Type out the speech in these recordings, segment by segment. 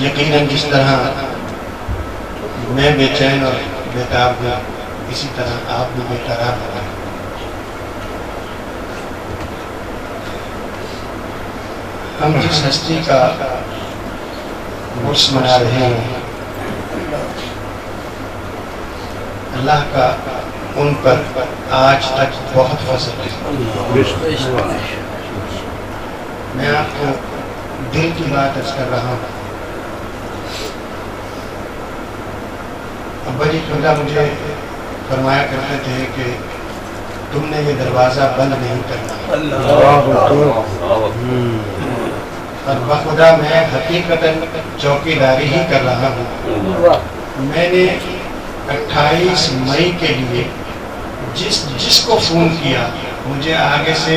یقیناً جس طرح میں بے چین اور بیتاب ہوں اسی طرح آپ بھی بے قرار ہو گئے۔ ہم جس ہستی کا عرس منا رہے ہیں اللہ کا ان پر آج تک بہت فضل ہے۔ میں آپ کو دل کی بات عرض کر رہا ہوں۔ ابا جی قبلہ مجھے فرمایا کرتے تھے کہ تم نے یہ دروازہ بند نہیں کرنا، اور بخدا میں حقیقتاً چوکیداری ہی کر رہا ہوں۔ میں نے 28 مئی کے لیے جس کو فون کیا مجھے آگے سے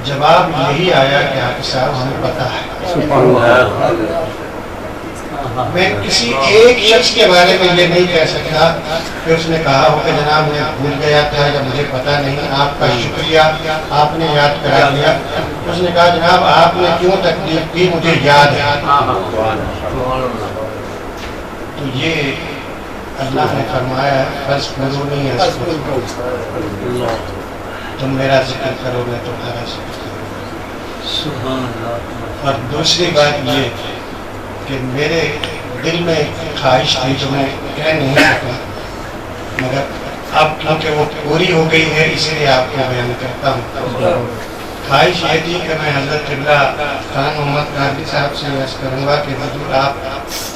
جواب یہی آیا کہ آپ صاحب ہمیں پتہ ہے۔ میں کسی ایک شخص کے بارے میں یہ نہیں کہہ سکتا کہ اس نے کہا ہو کہ جناب میں بھول گیا تھا یا مجھے پتہ نہیں، آپ کا شکریہ آپ نے یاد کرا دیا۔ اس نے کہا جناب آپ نے کیوں تکلیف کی مجھے یاد ہے۔ تو یہ اللہ نے فرمایا فَاذْكُرُونِي أَذْكُرْكُمْ، تم میرا ذکر کرو میں تمہارا ذکر کروں۔ اور دوسری بات یہ کہ میرے دل میں خواہش تھی جو میں کہہ نہیں سکا، مگر اب کیونکہ وہ پوری ہو گئی ہے اس لیے آپ کو بیان کرتا ہوں۔ خواہش یہ تھی کہ میں حضرت قبلہ خان محمد قادری صاحب سے عرض کروں گا کہ حضور آپ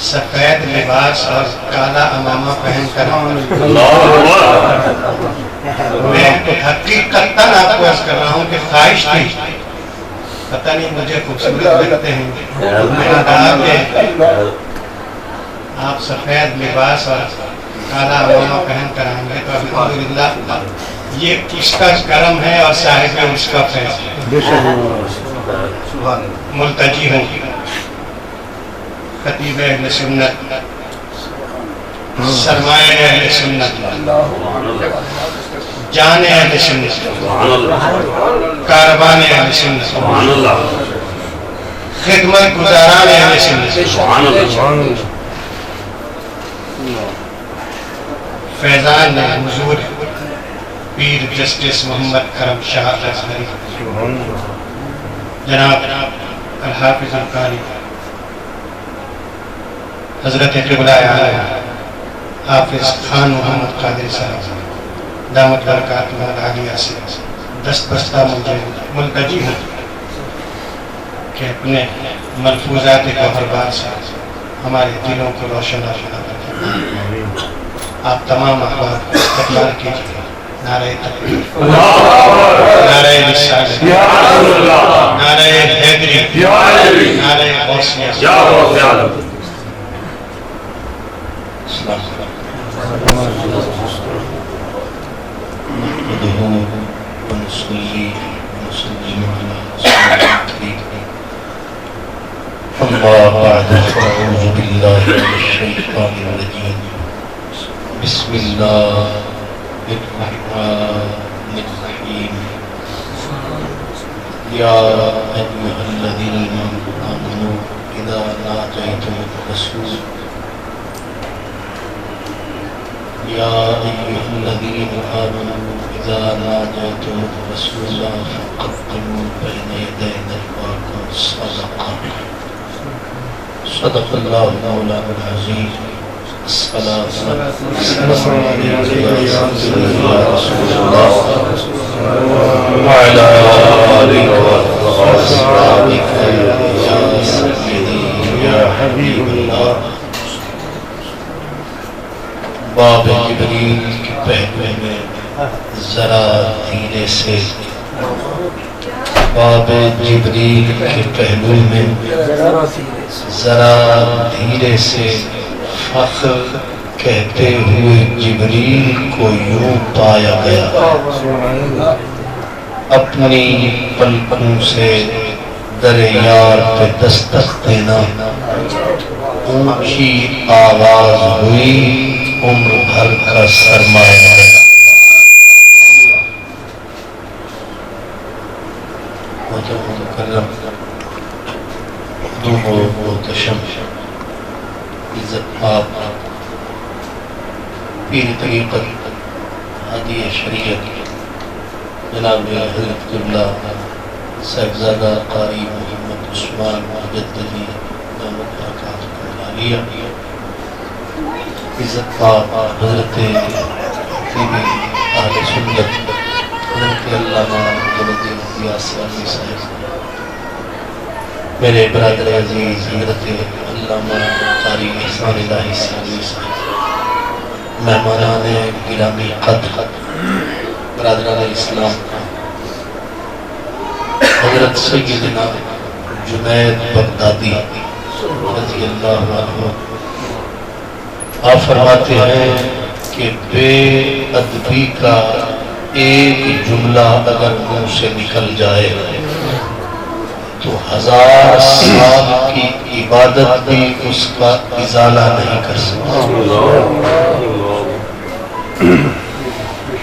سفید لباس اور کالا امامہ پہن کر میں حقیقتاً آپ کو عرض کر رہا ہوں کہ خواہش تھی، پتہ نہیں مجھے خوبصورت لگتے ہیں، میں نے کہا کہ آپ سفید لباس اور کالا امامہ پہن کر آئیں گے تو الحمدللہ یہ اس کا کرم ہے اور صاحب اس کا فیض ہے۔ ملتجی ہوں خطیب اہل سنت، سرمایہ اہل سنت، جان اہل سنت، کاروان اہل سنت، خدمت گزاران اہل سنت، فیضان حضور پیر جسٹس محمد کرم شاہ ازہری، جناب الحافظ القاری حضرت قبلہ اعلیٰ حافظ خان محمد قادری صاحب دامت برکاتہ العالیہ سے دست بستہ مجھے ملتجی ہوں کہ اپنے ملفوظات گوہر بار سے ہمارے دلوں کو روشن کریں۔ آپ تمام احباب استقبال کیجیے۔ نعرہ تکبیر، نعرہ رسالت، نعرہ حیدری، نعرہ غوثیہ۔ أما بعد فأعوذ بالله من الشيطان الرجيم، بسم الله الرحمن الرحيم، يا أيها الذين آمنوا إذا ناجيتم الرسول يا أيها الذين آمنوا إذا ناجيتم الرسول فقدموا بين يدي نجواكم صدقة، صدق الله مولانا العزيز۔ الصلاة والسلام عليك يا رسول الله وعلى آلك وأصحابك يا سيدي يا حبيب الله۔ باب جبریل کے پہلو میں ذرا دھیرے سے، باب جبریل کے پہلو میں ذرا دھیرے سے فخر کہتے ہوئے جبریل کو یوں پایا گیا، اپنی پلکوں سے در یار پہ دستک دینا، اونچی آواز ہوئی عمر بھر کا سرمایہ ہے۔ مخدوم و محتشم عزت آپ پیر طریقت ہادی شریعت جناب حضرت قبلہ صاحبزادہ قاری محمد عثمان مجددی دامت برکاتہ العالیہ، عزت پاک حضرت خطیب اہل سنت حضرت علامہ عبدالعزیز یاسانی صاحب، میرے برادر عزیز حضرت علامہ قاری احسان الہی سیالوی صاحب، مہمانان گرامی قدر، برادران اسلام، حضرت سیدنا جنید بغدادی رضی اللہ عنہ، آپ فرماتے ہیں کہ بے ادبی کا ایک جملہ اگر منہ سے نکل جائے تو 1000 سال کی عبادت بھی اس کا ازالہ نہیں کر سکتا۔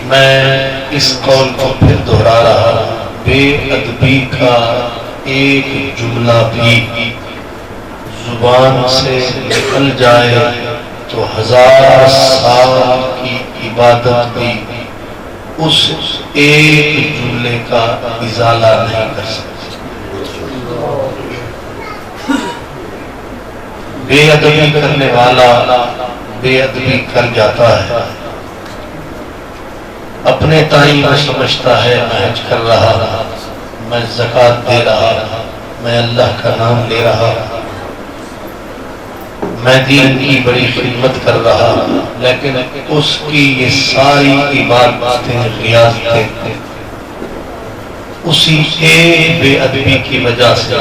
میں اس قول کو پھر دہرا رہا، بے ادبی کا ایک جملہ بھی زبان سے نکل جائے تو 1000 سال کی عبادت بھی اس ایک جملے کا ازالہ نہیں کر سکتی۔ بے ادبی کرنے والا بے ادبی کر جاتا ہے، اپنے تائیں میں سمجھتا ہے میں حج کر رہا، میں زکوٰۃ دے رہا، میں اللہ کا نام لے رہا، میں دین کی بڑی خدمت کر رہا، لیکن اس کی یہ ساری عبادتیں ریاضتیں اسی ایک بے ادبی کی وجہ سے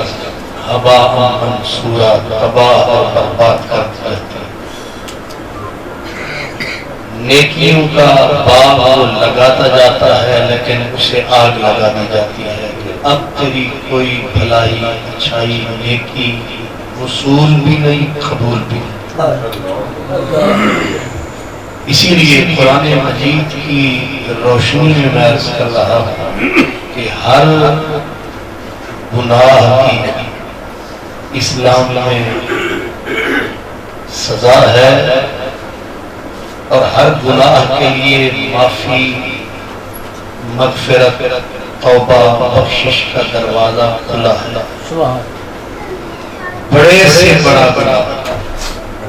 ہباء منصورا تباہ اور برباد کرتے رہتے ہیں۔ نیکیوں کا باغ وہ لگاتا جاتا ہے لیکن اسے آگ لگا دی جاتی ہے کہ اب تیری کوئی بھلائی اچھائی نیکی وصول بھی نہیں، قبول بھی نہیں۔ اسی لیے قرآن مجید کی روشنی میں میں عرض کر رہا ہوں کہ ہر گناہ کی اسلام میں سزا ہے اور ہر گناہ کے لیے معافی، مغفرت، توبہ، بخشش کا دروازہ کھلا ہے۔ بڑے سے بڑا گناہ،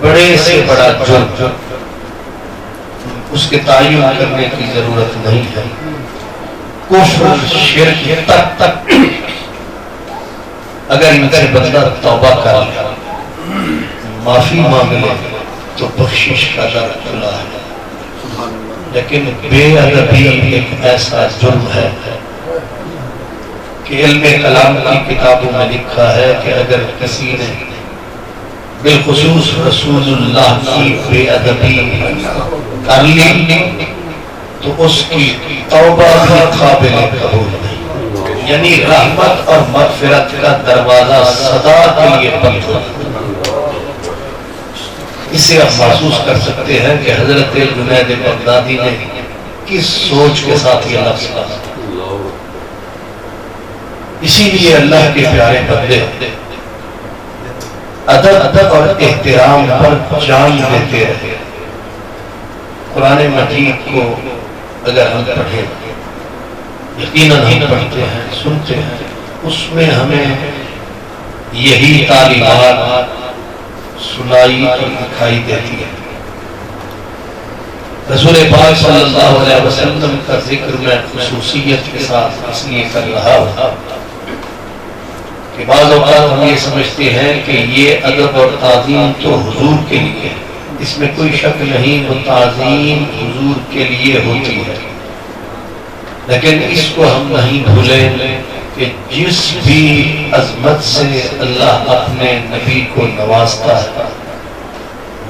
بڑے سے بڑا جرم اس کے تعین کرنے کی ضرورت نہیں ہے۔ کفر، شرک تک اگر ان سے بندہ توبہ کر لے، معافی مانگ لے تو بخشش کا در کھلا ہے۔ لیکن بے ادبی ایک ایسا جرم ہے کہ علم کلام کی کتابوں میں لکھا ہے کہ اگر کسی نے بالخصوص رسول اللہ کی بے ادبی کر لی تو اس کی توبہ بھی قابل قبول نہیں، یعنی رحمت اور مغفرت کا دروازہ سدا کے لیے بند ہو۔ اسے آپ محسوس کر سکتے ہیں کہ حضرت جنید بغدادی نے کس سوچ کے ساتھ یہ لفظ کہا۔ اسی لیے اللہ کے پیارے بندے ادب اور احترام پر جان دیتے رہے۔ قرآن مجید کو اگر ہم پڑھیں، یقیناً ہم پڑھتے ہیں، سنتے ہیں، اس میں ہمیں یہی تعلیمات سنائی اور دکھائی دیتی ہے۔ رسول پاک صلی اللہ علیہ وسلم کا ذکر میں خصوصیت کے ساتھ اس لیے کر رہا ہوں کہ بعض اوقات ہم یہ سمجھتے ہیں کہ یہ ادب اور تعظیم تو حضور کے لیے، اس میں کوئی شک نہیں، وہ تعظیم حضور کے لیے ہوتی ہے، لیکن اس کو ہم نہیں بھولیں کہ جس بھی عظمت سے اللہ اپنے نبی کو نوازتا ہے،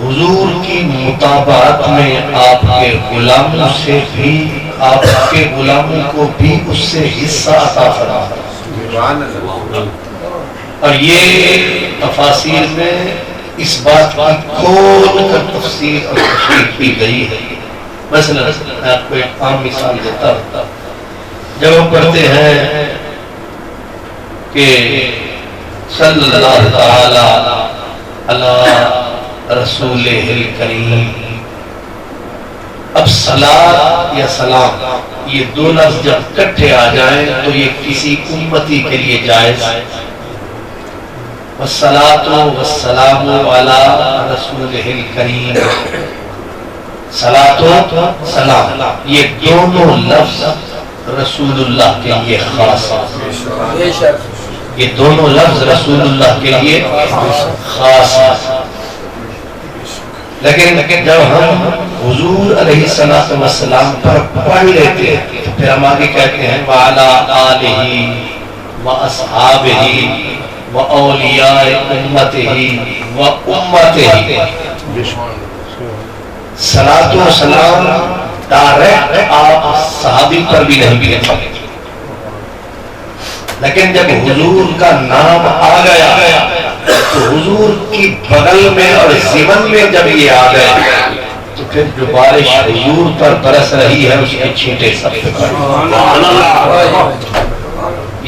حضور کی مطابعت میں آپ کے غلاموں سے بھی، آپ کے غلاموں کو بھی اس سے حصہ عطا فرماتا ہے۔ اور یہ تفاسیر میں اس بات کی کھول کر تفسیر اور تشریح کی گئی ہے۔ مثلا میں آپ کو ایک عام مثال دیتا ہوں، جب ہم پڑھتے ہیں کہ صلی اللہ تعالی علی رسولہ الکریم. اب صلاۃ یا سلام یہ دو لفظ جب اکٹھے آ جائیں تو یہ کسی امتی کے لیے جائز. والصلاۃ والسلام علی رسولہ الکریم. صلاۃ و سلام یہ دونوں لفظ رسول اللہ کے لیے خاص ہیں. یہ دونوں لفظ رسول اللہ کے لیے خاص ہیں. لیکن جب ہم حضور علیہ السلام پر پڑھ لیتے ہیں تو پھر ہم آگے کہتے ہیں وَعَلَىٰ آلِهِ وَأَصْحَابِهِ وَأَوْلِيَاءِ أُمَّتِهِ وَأُمَّتِهِ. صلاۃ و سلام ڈائریکٹ آپ صحابی پر بھی نہیں بھیجتے، لیکن جب حضور کا نام آ گیا تو حضور کی بغل میں اور ضمن میں جب یہ آ گئے تو پھر جو بارش حضور پر برس رہی ہے اس کے چھینٹے سب پہ پڑ.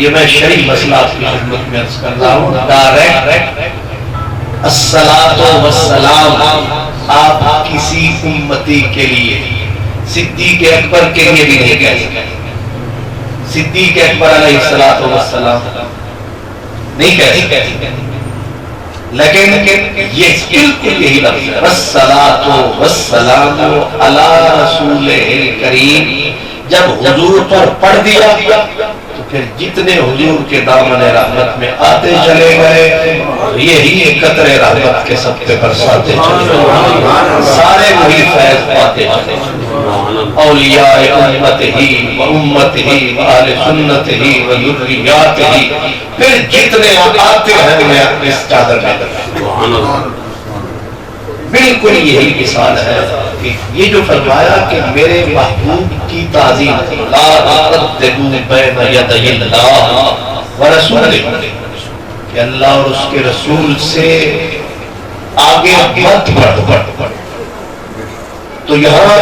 یہ میں شرعی مسئلہ آپ کی خدمت میں عرض کر رہا ہوں. ڈائریکٹ الصلاۃ والسلام آپ کسی امتی کے لیے، صدیق اکبر کے لیے بھی نہیں کہہ سکتے. صدیق اکبر علیہ الصلاۃ والسلام نہیں کہہ سکتے، لیکن یہ بالکل یہی لفظ ہے والصلاۃ والسلام علی رسولہ الکریم. جب حضور پر پڑھ دیا تو پھر جتنے حضور کے دامن رحمت میں آتے چلے گئے یہی قطرے رحمت کے سب پہ برساتے چلے گئے، سارے وہی فیض پاتے چلے گئے. اولیاء امتہ و امتہ و اہل سنتہ و ذریاتہ، پھر جتنے آتے ہیں میں اس چادر میں بالکل یہی مثال ہے کہ یہ جو فرمایا کہ میرے محبوب کی تعظیم لا تقدموا بین یدی اللہ ورسولہ، کہ اللہ اور اس کے رسول سے آگے مت بڑھو. تو یہاں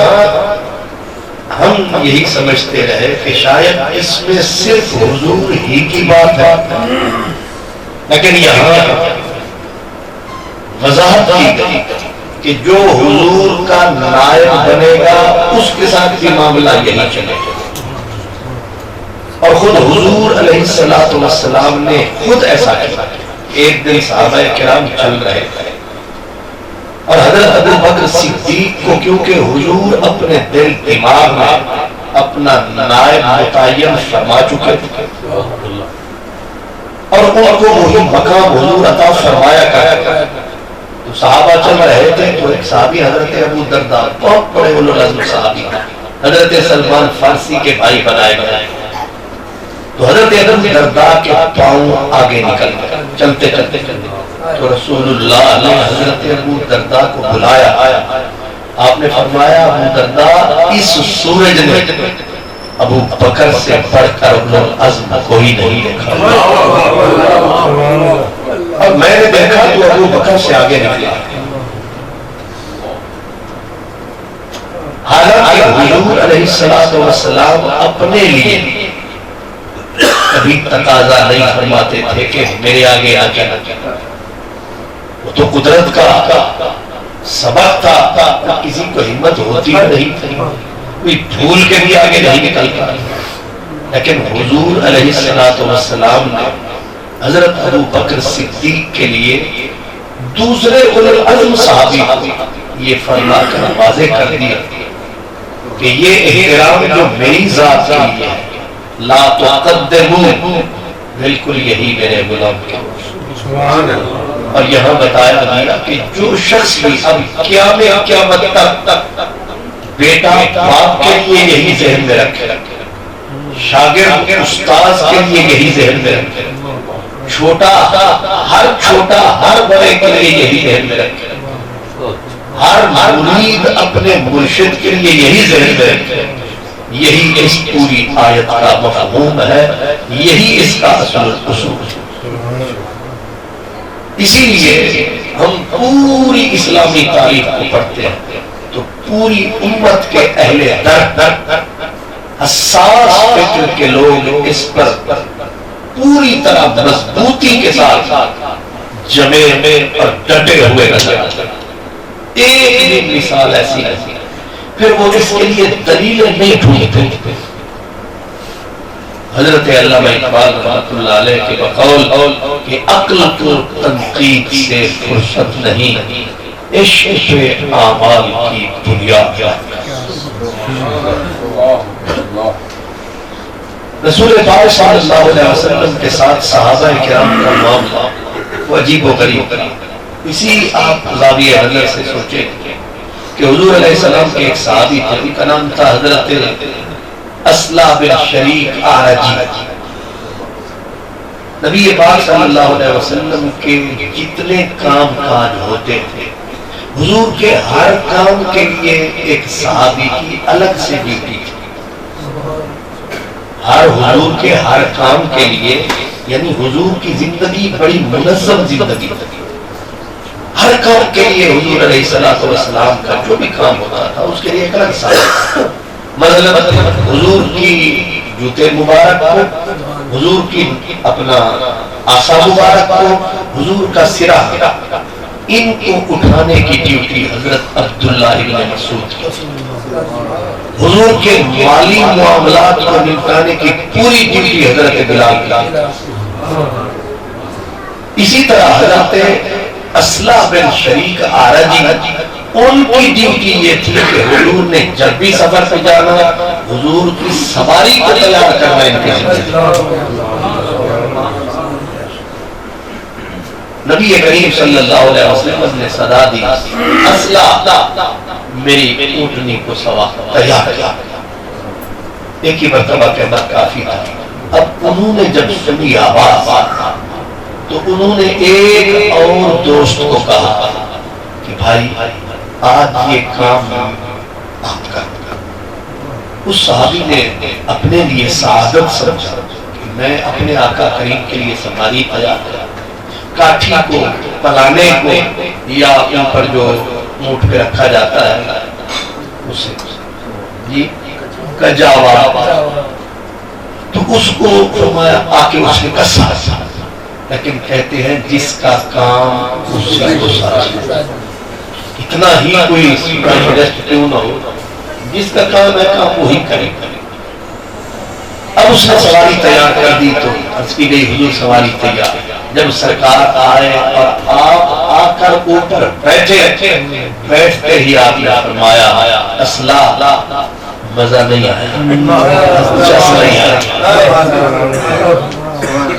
ہم یہی سمجھتے رہے کہ شاید اس میں صرف حضور ہی کی بات ہے، لیکن یہاں وضاحت کی گئی کہ جو حضور کا نائب بنے گا اس کے ساتھ بھی معاملہ یہی چلے گا. اور خود حضور علیہ السلام نے خود ایسا کیا. ایک دن صحابہ کرام چل رہے تھے اور حضرت ابو بکر صدیق کو کیونکہ حضور اپنے دل دماغ میں اپنا نائب متعین فرما چکے تھے اور ان کو وہی مقام حضور عطا فرمایا کرتے تھے. تو صحابہ چل رہے تھے تو ایک صحابی حضرت ابو درداء بہت بڑے اولو العزم صحابی حضرت سلمان فارسی کے بھائی بنائے گئے. تو حضرت ابو درداء کے پاؤں آگے نکل گئے چلتے چلتے چلتے. تو رسول اللہ نے حضرت ابو درداء کو بلایا. آپ نے فرمایا ابو درداء اس سورج نے ابو بکر سے بڑھ کر اولو العزم کوئی نہیں دیکھا. اب میں نے دیکھا تو ابو بکر سے آگے نکلا. حالانکہ حضور علیہ السلام اپنے لیے کبھی تقاضا نہیں فرماتے تھے کہ میرے آگے آگے نہ. وہ تو قدرت کا سبق تھا، کسی کو ہمت ہوتی نہیں تھی، کوئی بھول کے بھی آگے نہیں نکلتا. لیکن حضور علیہ السلام نے حضرت ابو بکر صدیق کے لیے دوسرے اولو العزم صحابی یہ فرما کر واضح کر دیا کہ یہ احترام جو میری ذات کے لیے ہے لا تقدموا، بالکل یہی میرے غلام کے. اور یہاں بتایا گیا کہ جو شخص بھی اب قیامت تک بیٹا باپ کے لیے یہی ذہن میں رکھے، شاگرد استاذ کے لیے یہی ذہن میں رکھے، چھوٹا ہر بڑے کے لیے یہی ذہن میں رکھے، ہر مرید اپنے مرشد کے لیے یہی ذہن میں رکھے. یہی اس پوری آیت کا مفہوم ہے، یہی اس کا اصول ہے. اسی لیے ہم پوری اسلامی تاریخ کو پڑھتے ہیں تو پوری امت کے اہل درد حساس فکر کے لوگ اس پر پوری طرح مضبوطی کے ساتھ جمے اور ڈٹے ہوئے نظر آتے ہیں۔ ایک بھی مثال ایسی ہے پھر وہ اس کے لیے دلیلیں نہیں ڈھونڈتے۔ حضرت علامہ اقبال رحمۃ اللہ علیہ کے بقول کہ عقل کو تنقید سے فرصت نہیں، عشق پہ اعمال کی بنیاد ہے۔ رسول پاک صلی اللہ علیہ وسلم کے ساتھ صحابہ کرام کا معاملہ وہ عجیب و غریب۔ اسی آپ زاویہ نظر سے سوچیں کہ حضور علیہ السلام کے ایک صحابی تھے، ان کا نام تھا حضرت اسلح بن شریک اعرجی۔ نبی پاک صلی اللہ علیہ وسلم کے جتنے کام کاج ہوتے تھے، حضور کے ہر کام کے لیے ایک صحابی کی الگ سے ڈیوٹی تھی۔ حضور کے ہر کام کے لیے، یعنی حضور کی زندگی بڑی منظم زندگی تھی۔ ہر کام کے لیے حضور علیہ السلام کا جو بھی کام ہوتا تھا اس کے لیے ایک الگ صحابی، مطلب حضور کی جوتے مبارک کو، حضور کی اپنا عصا مبارک کو، حضور کا سرہ، ان کو اٹھانے کی ڈیوٹی حضرت عبداللہ ابن مسعود کی، حضور کے مالی معاملات کو نپٹانے کی پوری ڈیوٹی حضرت بلال کی۔ اسی طرح حضرت اسلح بن شریک اعرجی، ان کی ڈیوٹی یہ تھی کہ حضور نے جب بھی سفر پہ جانا، حضور کی سواری کو تیار کرنا ان کی ذمہ۔ نبی کریم صلی اللہ علیہ وسلم نے صدا دی، اسلح میری اونٹنی کو سوار تیار کیا۔ ایک ہی مرتبہ کے بعد کافی تھا۔ اب انہوں نے جب سنی آواز تو انہوں نے ایک اور دوست کو کہا کہ بھائی آج یہ کام آپ کا۔ اس صحابی نے اپنے لیے سعادت سمجھا کہ میں اپنے آقا کریم کے لیے سواری تیار کیا۔ کاٹھی کو، پلانے کو، یا ان پر جو اونٹ پہ رکھا جاتا ہے اسے جی کجاوا، تو اس کو فرمایا آ کے اس نے کسا۔ لیکن کہتے ہیں جس کا کام اسی کو سارا، اتنا ہی کوئی سپرائزسٹ کیوں نہ ہو، جس کا کام ہے کام وہی کرے۔ اب اس نے سواری تیار کر دی تو عرض کی گئی حضور سواری تیار۔ جب سرکار آئے اور آپ آ کر اوپر بیٹھے، بیٹھتے ہی آپ نے فرمایا اسلح مزہ نہیں آیا، جس نہیں آیا،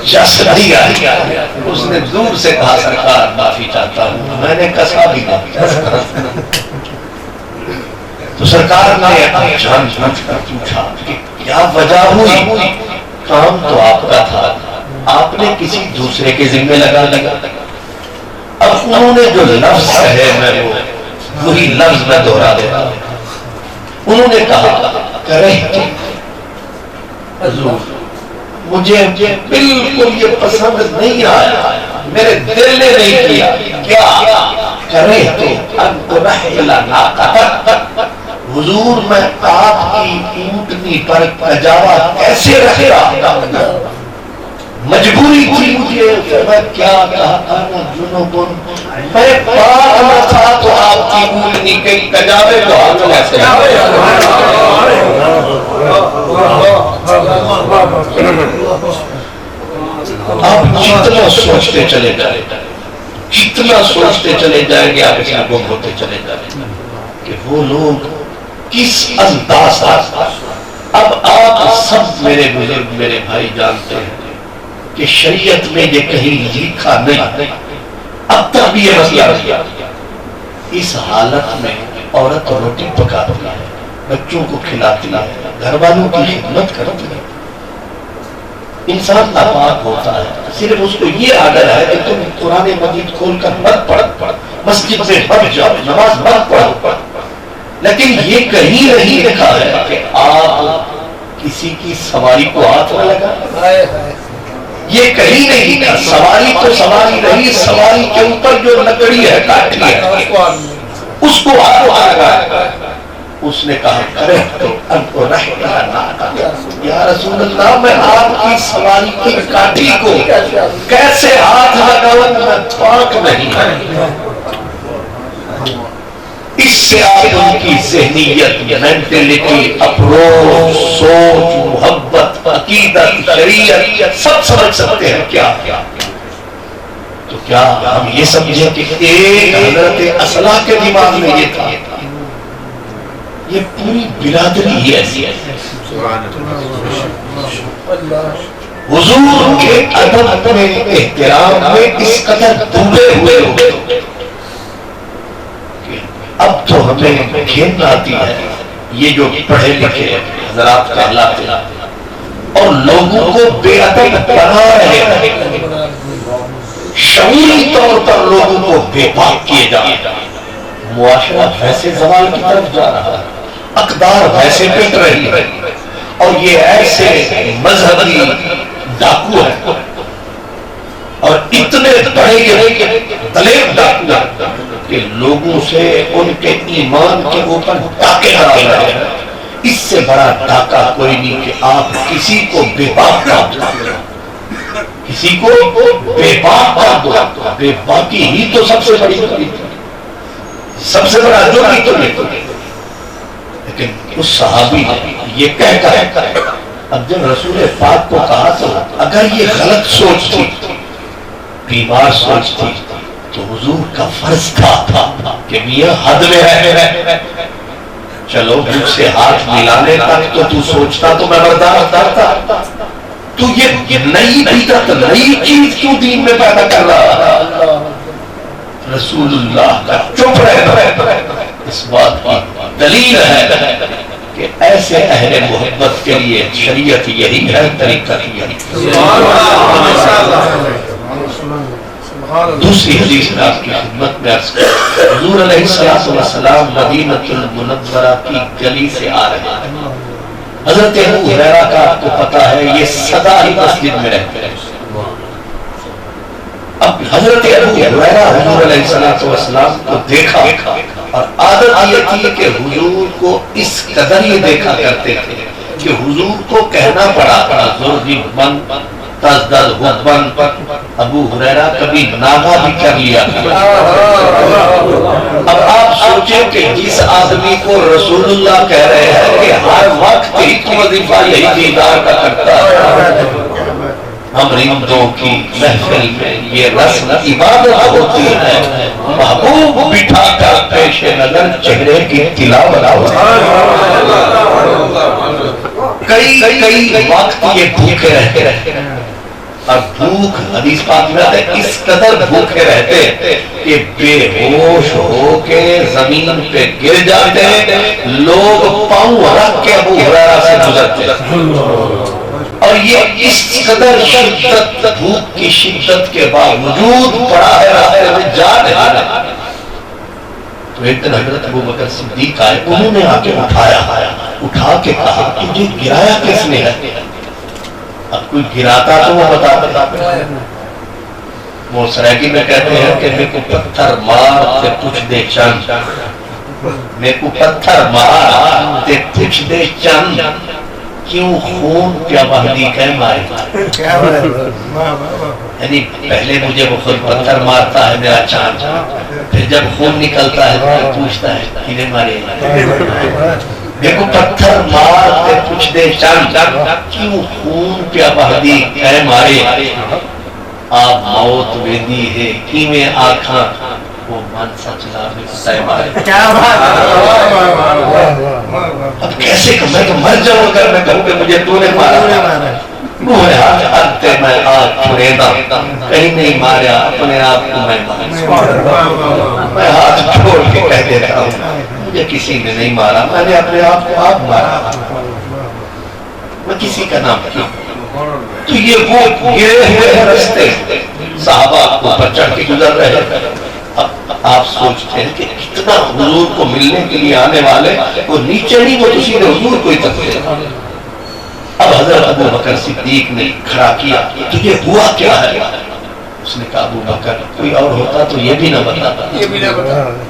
جس نہیں آیا۔ اس نے دور سے کہا سرکار معافی چاہتا ہوں، میں نے کسا بھی نہیں۔ تو سرکار نے جان بوجھ کر پوچھا کہ کیا وجہ ہوئی؟ کام تو آپ کا تھا، آپ نے کسی دوسرے کے ذمہ لگا دیا۔ اب انہوں نے جو لفظ کہے میں وہی لفظ میں دوہرا دیتا ہوں۔ انہوں نے کہا کرے حضور مجھے بالکل یہ پسند نہیں آیا، میرے دل نے نہیں کیا، کیا کرے تو انترحل ناقہ، حضور میں آپ کی اونٹنی پر کجاوا کیسے رکھے رہا؟ مجبوری تھی مجھے، میں کیا کہا جنوبن، میں پاک نہ تھا تو آپ کی اونٹنی کے کجاوے کو ہاتھ کیسے آپ جتنا سوچتے چلے جائیں، جتنا سوچتے چلے جائیں گے آپ اس میں گم ہوتے چلے جائیں کہ وہ لوگ کس انداز۔ اب آپ سب میرے بزرگ میرے بھائی جانتے ہیں کہ شریعت میں یہ کہیں لکھا نہیں، اب تک بھی یہ مسئلہ رہا۔ اس حالت میں عورت روٹی پکاتی ہے، بچوں کو کھلاتی ہے، گھر والوں کی خدمت کرتی ہے، انسان ناپاک ہوتا ہے، صرف اس کو یہ آرڈر ہے کہ تم قرآن مجید کھول کر مت پڑھ، مسجد میں مت جاؤ، نماز مت پڑھو، لیکن یہ کہیں نہیں لکھا ہے کہ آپ کسی کی سواری کو ہاتھ نہ لگائیں۔ یہ کہیں نہیں لکھا، سواری تو سواری رہی، سواری کے اوپر جو لکڑی ہے کاٹھی ہے اس کو ہاتھ نہ لگائیں۔ اس نے کہا کرے تو یا رسول اللہ میں آپ کی سواری کی کاٹھی کو کیسے ہاتھ لگاؤں، میں پاک نہیں۔ اس سے آپ ان کی ذہنیت، مینٹلٹی، اپروچ، سوچ، محبت، عقیدت، شریعت سب سمجھ سکتے ہیں کیا۔ تو کیا ہم یہ سمجھیں کہ ایک حضرت اصلاح کے دماغ میں یہ تھا؟ یہ پوری برادری ہی ایسی ہے۔ حضور کے ادب میں، احترام میں اس قدر ڈوبے ہوئے ہوئے اب تو ہمیں گھن آتی ہے یہ جو پڑھے لکھے حضرات کہلاتے ہیں اور لوگوں کو بے ادب بنا رہے ہیں، شعوری طور پر لوگوں کو بے باک کیے جا رہے ہیں، معاشرہ ویسے زوال کی طرف جا رہا ہے، اقدار ویسے پٹ رہی ہے، اور یہ ایسے مذہبی ڈاکو ہے اور اتنے بڑے دلیر ڈاکو ہے کہ لوگوں سے ان کے ایمان کے اوپر ڈاکے ڈال رہے ہیں۔ اس سے بڑا ڈاکہ کوئی نہیں کہ آپ کسی کو بے باک کر دو، کسی کو بے باک کر دو۔ بے باکی ہی تو سب سے بڑی سب سے بڑا جو بھی تو نہیں۔ لیکن اس صحابی نے یہ کہہ کر اب جب رسول پاک کو کہا تو اگر یہ غلط سوچ تھی، بیمار سوچ تھی، تو حضور کا فرض تھا کہ میاں حد میں ہے، چلو مجھ سے ہاتھ ملانے تک تو تو سوچتا تو میں برداشت کرتا، تو یہ نئی بدعت، نئی چیز کیوں دین میں پیدا کر رہا؟ رسول اللہ کا چپ رہنا اس بات کی دلیل ہے کہ ایسے اہل محبت کے لیے شریعت یہی ہے، طریقہ یہی ہے۔ دوسری حدیث میں آپ کی خدمت میں عرض کرتا ہوں، حضور علیہ السلام مدینہ المنورہ کی گلی سے آ رہے ہیں۔ حضرت ابو ہریرہ کا آپ کو پتا ہے یہ سدا ہی مسجد میں رہتے ہیں۔ اب حضرت ابو ہریرہ حضور علیہ السلام کو دیکھا اور عادت یہ تھی کہ حضور کو اس قدر ہی دیکھا کرتے تھے کہ حضور کو کہنا پڑا ابو ہریرہ کبھی ناغا بھی کر لیا۔ اب آپ سوچیں کہ جس آدمی کو رسول اللہ کہہ رہے ہیں کہ ہر وقت ایک وظیفہ یہی دیدار کا کرتا ہے، ہم رندوں کی محفل میں یہ رسم عبادت ہوتی ہے، محبوب بٹھا کر پیش نظر چہرے کی تلاوت ہوتی ہے۔ کئی وقت یہ بھوکے رہتے ہیں، اور بھوک حدیث پاک میں آتے اس قدر بھوکے رہتے کہ بے ہوش ہو کے زمین پہ گر جاتے ہیں، لوگ پاؤں رکھ کے ابو ہریرہ سے گزرتے ہیں، اور یہ اس قدر شدت، بھوک کی شدت کے باوجود پڑا ہے راستے میں جا نہیں رہا۔ تو ایک دن حضرت ابوبکر صدیق آئے، انہوں نے آ کے اٹھا کے کہا تجھے گرایا کس نے ہے؟ اب کوئی گراتا تو وہ بتاتا، وہ سرائکی میں کہتے ہیں کہ میرے کو پتھر مار تے پوچھ دے چند، میرے کو پتھر مار تے پوچھ دے چند، کیوں خون کیا بہدی کہہ مارے؟ یعنی پہلے مجھے وہ خود پتھر مارتا ہے میرا چاند، پھر جب خون نکلتا ہے تو پوچھتا ہے کینے مارے؟ دیکھو پتھر مار تے پوچھ دے چند، کیوں خون کیا بہدی کہہ مارے؟ آپ موت ویدی ہے کیویں آکھاں وہ من سچ لا میں ستائے مارے۔ اب کیسے کہ میں تو مر جاؤں اگر میں کہوں کہ مجھے تو نے مارا، مجھے ہاتھ ہاتھتے میں آگ چھوڑیدہ، کہیں نہیں ماریا اپنے آپ کو میں مارا، میں ہاتھ چھوڑ کے کہہ دیتا ہوں مجھے کسی نے نہیں مارا، میں نے اپنے آپ کو آپ مارا، میں کسی کا نام کیوں؟ تو یہ وہ گرے ہوئے رستے صحابہ کو پر چڑھ کے گزر رہے ہیں۔ اب آپ سوچتے ہیں کہ کتنا حضور کو ملنے کے لیے آنے والے وہ نیچے نہیں، وہ تو سیدھے حضور کو ہی تکتے ہیں۔ اب حضرت ابوبکر صدیق نے کھڑا کیا، تجھے ہوا کیا ہے؟ اس نے کہا ابو بکر کوئی اور ہوتا تو یہ بھی نہ بتاتا.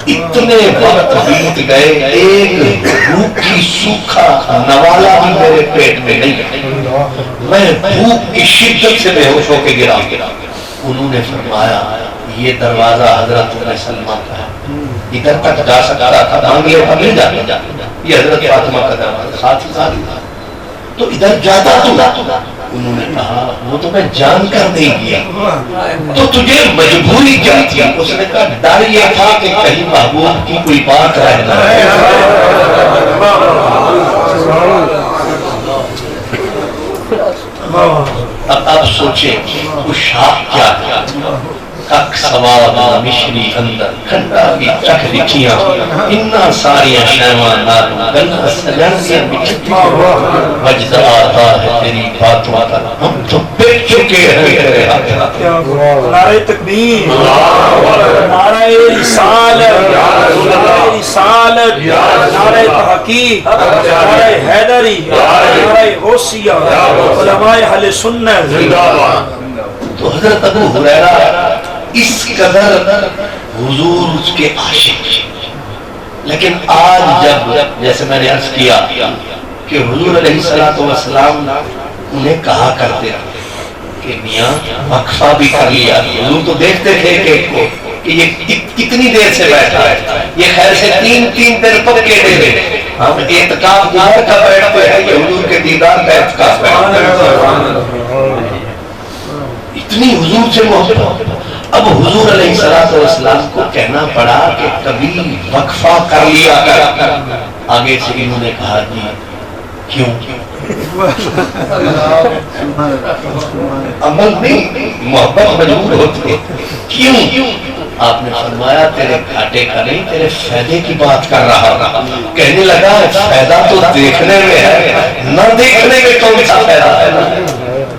اتنے وقت بیت گئے ایک بھوکی سوکھا نوالا بھی میرے پیٹ میں نہیں ہے. میں بھوک کی شدت سے بے ہوش ہو کے گرا. انہوں نے فرمایا یہ دروازہ حضرت سلمہ کا ہے, ادھر تک جا سکتا تھا, مانگے پر نہیں جاتا. یہ حضرت فاطمہ کا دروازہ ساتھ ہی ساتھ تھا, تو ادھر جاتا تو. انہوں نے کہا وہ تو میں جان کر نہیں گیا, تو تجھے مجبوری کیا تھی؟ اس نے کہا ڈر یہ تھا کہ کہیں محبوب کی کوئی بات رہ نہ جائے. اب سوچیں وہ شاپ کیا ہے, کک سواد مشری اندر کھنڈا کی چکھ لکھیاں انہا ساریاں شیوان نالوں گلہ سجاندیاں بچتی وجد آتا ہے تیری باتوں پر ہم تو بیٹھ چکے ہیں تیرے ہاتھ. نعرہ تکبیر, نعرہ رسالت, نعرہ تحقیق, نعرہ حیدری, نعرہ غوثیہ, علماء اہل سنت. تو حضرت ابو ہریرہ اس قدر حضور اس کے عاشق, لیکن آج جب جیسے میں نے عرض کیا کہ حضور علیہ السلام انہیں کہا کرتے کہ میاں وقفہ بھی کر لیا. حضور تو دیکھتے تھے کہ یہ کتنی دیر سے بیٹھا ہے, یہ خیر سے 3 دن پکے دے. ہم اعتکاف گزار کا بیٹھتے ہیں, یہ حضور کے دیدار کا اعتکاف بیٹھتے ہیں. اتنی حضور سے محبت. اب حضور علیہ السلام کو کہنا پڑا کہ کبھی وقفہ کر لیا کر. آگے سے انہوں نے کہا جی کیوں؟ عمل نہیں, محبت مجبور ہوتی ہے. کیوں؟ آپ نے فرمایا تیرے گھاٹے کا نہیں, تیرے فائدے کی بات کر رہا. کہنے لگا فائدہ تو دیکھنے میں ہے, نہ دیکھنے میں کون سا فائدہ ہے؟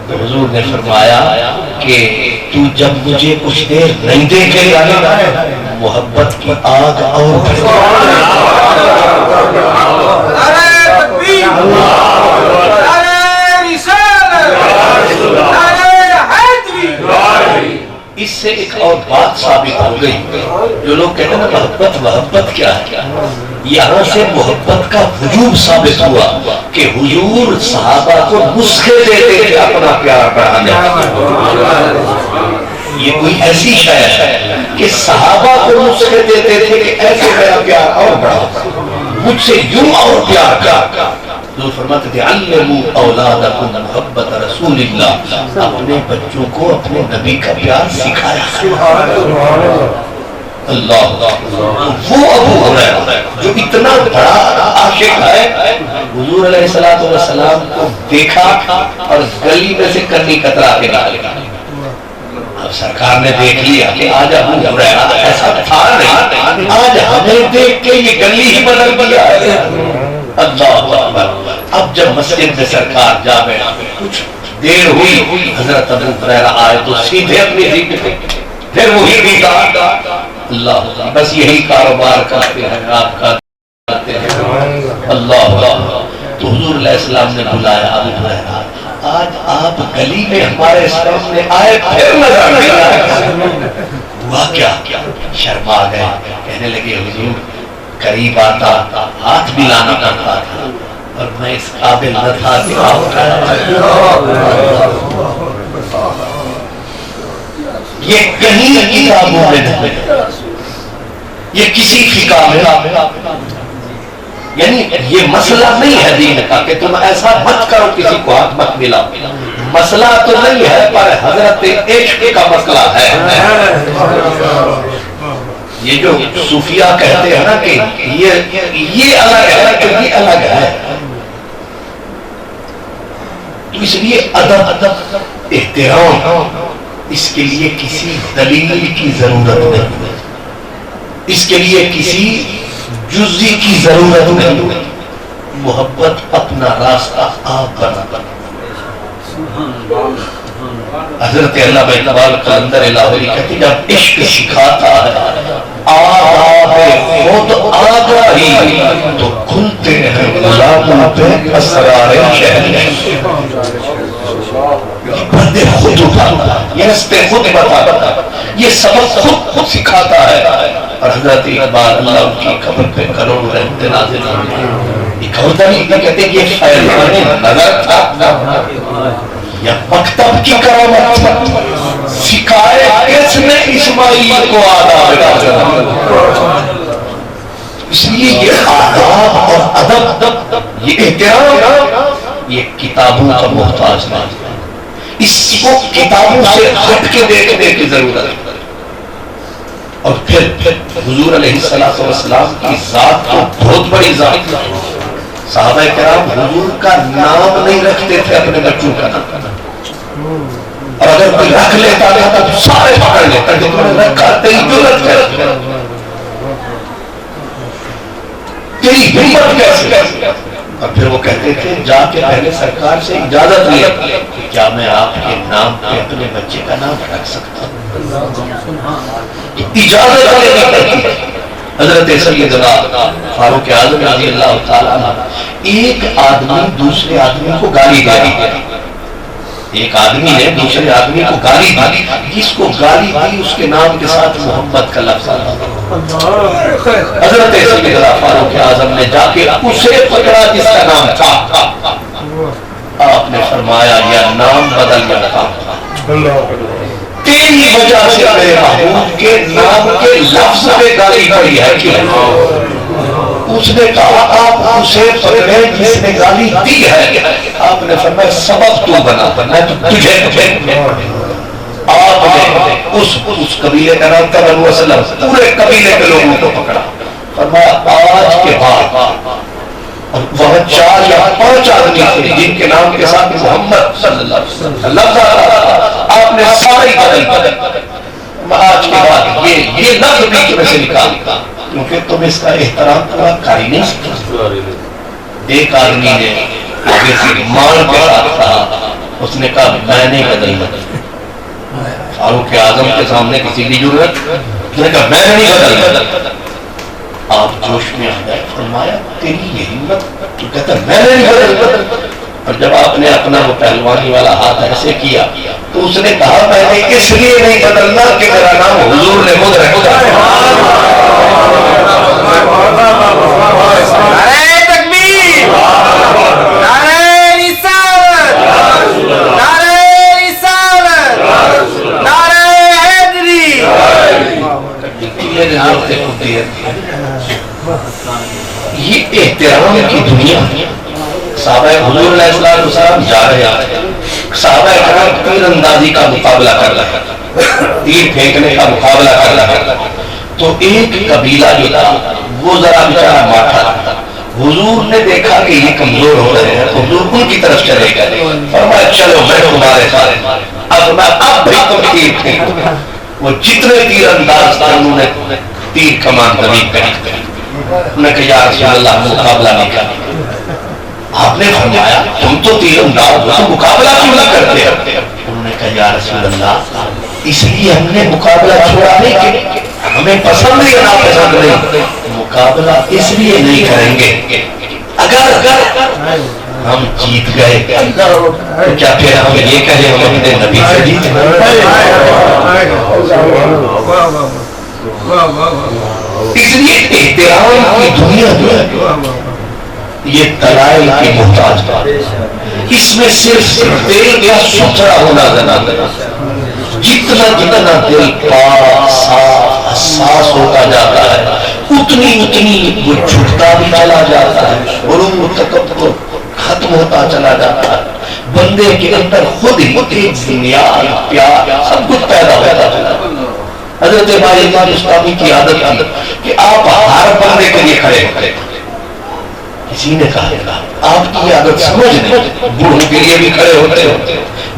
تو حضور نے فرمایا کہ تو جب مجھے کچھ دیر نہیں دیکھے گا محبت کی آگ اور اس سے ایک اور بات ثابت ہو گئی. جو لوگ کہتے ہیں نا محبت کیا ہے, یہاں سے محبت کا وجوب ثابت ہوا کہ حضور صحابہ کو نسخے دیتے تھے اپنا پیار بڑھانے. یہ کوئی ایسی شے ہے کہ صحابہ کو نسخے دیتے تھے کہ ایسے میرا پیار اور بڑھا, مجھ سے یوں اور پیار کا. جو فرماتے تھے علموا اولادکم محبت رسول اللہ, اپنے بچوں کو اپنے نبی کا پیار سکھایا. اللہ وہ ابو ہریرہ جو اتنا بڑا عاشق ہے, حضور علیہ السلام کو دیکھا اور گلی میں سے کنی کترا کے نکلے. اب سرکار نے دیکھ لیا کہ آج ابو ہریرہ ایسا تھا نہیں, آج ہمیں دیکھ کے یہ گلی ہی بدل دیا ہے. اللہ اکبر. اب جب مسجد میں سرکار جا بیٹھا, کچھ دیر ہوئی, حضرت ابو ہریرہ آئے تو سیدھے اپنی سیٹ پہ, پھر وہی دیکھا. اللہ بس یہی کاروبار کرتے ہیں, آپ کا کرتے ہیں. اللہ تو حضور علیہ السلام نے بلایا ابو ہریرہ, آج آپ گلی میں ہمارے سامنے آئے, پھر نظر نہیں آئے. ہوا کیا؟ شرما گئے. کہنے لگے حضور قریب آتا ہاتھ بھی لانا پڑتا تھا اور میں اس قابل نہ تھا کہ آپ یہ کہیں کتابوں میں نہیں, یہ کسی فقہ میں, یعنی یہ مسئلہ نہیں ہے دین کا کہ تم ایسا مت کرو کسی کو ہاتھ مت ملا. مسئلہ تو نہیں ہے پر حضرت عشق کا مسئلہ ہے. یہ جو صوفیہ کہتے ہیں نا کہ یہ الگ ہے کہ یہ الگ ہے, تو اس لیے ادب احترام, اس کے لیے کسی دلیل کی ضرورت نہیں, اس کے لیے کسی جزی کی ضرورت نہیں. محبت اپنا راستہ آپ بنا. حضرت علامہ اقبال قلندر لاہوری کہتے ہیں جب عشق سکھاتا ہے آداب خود آگاہی تو کھلتے ہیں غلاموں پہ اسرار شہر. پردے خود خود اٹھاتا ہے، یہ رستے خود بتاتا ہے، یہ سبق خود سکھاتا ہے. اور حضرت اقبال اللہ ان کی قبر پہ کروڑ رحمت نازل ہوئی. یہ خبرداری نہیں کہتے کہ یہ فیضان نظر تھا یا مکتب کی کرامت تھا. سکھائے کس نے اسماعیل کو آداب کا؟ اس لیے یہ آداب اور ادب، یہ احترام، یہ کتابوں کا محتاج نہیں. اس کو کتابوں سے ہٹ کے دیکھنے کی ضرورت ہے. اور پھر حضور علیہ السلام کی ذات تو بہت بڑی ذات. صحابہ کرام حضور کا نام نہیں رکھتے تھے اپنے بچوں کا نام، اور اگر کوئی رکھ لیتا تھا تو سارے پکڑ لیتا تھے. رکھا تیری جرت کیسے، تیری ہمت کیسے؟ اور پھر وہ کہتے تھے جا کے پہلے سرکار سے اجازت لے کہ کیا میں آپ کے نام پہ اپنے بچے کا نام رکھ سکتا ہوں. اجازت لینی پڑتی ہے. حضرت سیدنا فاروق اعظم رضی اللہ تعالیٰ عنہ، ایک آدمی دوسرے آدمی کو گالی دے، ایک آدمی نے دوسرے آدمی کو گالی دی، جس کو گالی دی اس کے نام کے ساتھ محمد کا لفظ آتا. حضرت سیدنا فاروق اعظم نے جا کے اسے پکڑا جس کا نام تھا. آپ نے فرمایا یہ نام بدل جاتا، تیری وجہ سے میرے محبوب کے نام کے لفظ پہ گالی پڑی ہے. کیوں؟ اس نے کہا آپ اسے پکڑے جس نے گالی دی ہے. آپ نے فرمایا سبب تو بنا، میں تو تجھے. آپ نے اس قبیلے کا نام تھا بنو اسلم، پورے قبیلے کے لوگوں کو پکڑا. فرمایا آج کے بعد، اور وہاں 4 یا 5 آدمی تھے جن کے نام کے ساتھ محمد صلی اللہ علیہ وسلم لفظ آتا، آپ نے سارے بدل. آج کے بعد یہ لفظ بیچ میں سے نکال، کیونکہ تم اس کا احترام پورا کر ہی نہیں سکتے. ایک آدمی نے کسی مان کے ساتھ کہا، اس نے کہا میں نہیں بدلنا. فاروق اعظم کے سامنے کسی کی ضرورت، اس نے کہا میں نہیں بدلنا. آپ جوش میں آ گئے، فرمایا تیری یہ ہمت؟ تو کہتا میں نہیں بدلنا. اور جب آپ نے اپنا وہ پہلوانی والا ہاتھ ایسے کیا تو اس نے کہا میں نے اس لیے نہیں بدلنا کہ میرا نام حضور نے خود رکھا. نعرہ تکبیر، نعرہ رسالت، نعرہ رسالت، نعرہ حیدری. یہ احترام کی دنیا. صحابہ حضور علیہ السلام جا رہے ہیں، صحابہ کرام تیر اندازی کا مقابلہ کر رہے ہیں، تیر پھینکنے کا مقابلہ کر رہے ہیں. تو ایک قبیلہ جو تھا وہ ذرا بیچارہ ماٹھا تھا. حضور نے دیکھا کہ یہ کمزور ہو رہے ہیں تو حضور ان کی طرف چلے گئے. فرمایا چلو میں تمہارے ساتھ، اب بھی تم تیر پھینکو. وہ جتنے تیر انداز تھے انہوں نے تیر کمان زمین پہ رکھ دی. انہوں نے کہا یا رسول اللہ مقابلہ نہیں کرنا. آپ نے فرمایا تم تو تیر انداز ہو تو مقابلہ کیوں نہ کرتے؟ انہوں نے کہا یا رسول اللہ اس لیے ہم نے مقابلہ چھوڑا نہیں کہ ہمیں پسند یا ناپسند نہیں، مقابلہ اس لیے نہیں کریں گے اگر ہم جیت گئے تو کیا پھر ہم یہ کہیں ہم اپنے نبی سے جیت گئے؟ اس لیے احترام کی دنیا جو ہے یہ دلائل کی محتاج ہے. اس میں صرف دل کا ستھرا ہونا ضروری ہے. جتنا جتنا دل پاک صاف حساس ہوتا جاتا ہے اتنی وہ جھکتا بھی چلا جاتا ہے، غرور و تکبر ختم ہوتا چلا جاتا ہے. بندے کے اندر خود ہی ایک نیاز پیار سب کچھ پیدا ہوتا چلا. حضرت امام اسلامی کی عادت تھی کہ آپ ہر بندے کے لیے کھڑے ہوتے. کسی نے کہا آپ کی عادت سمجھ نہیں، بوڑھوں کے لیے بھی کھڑے ہوتے ہوتے،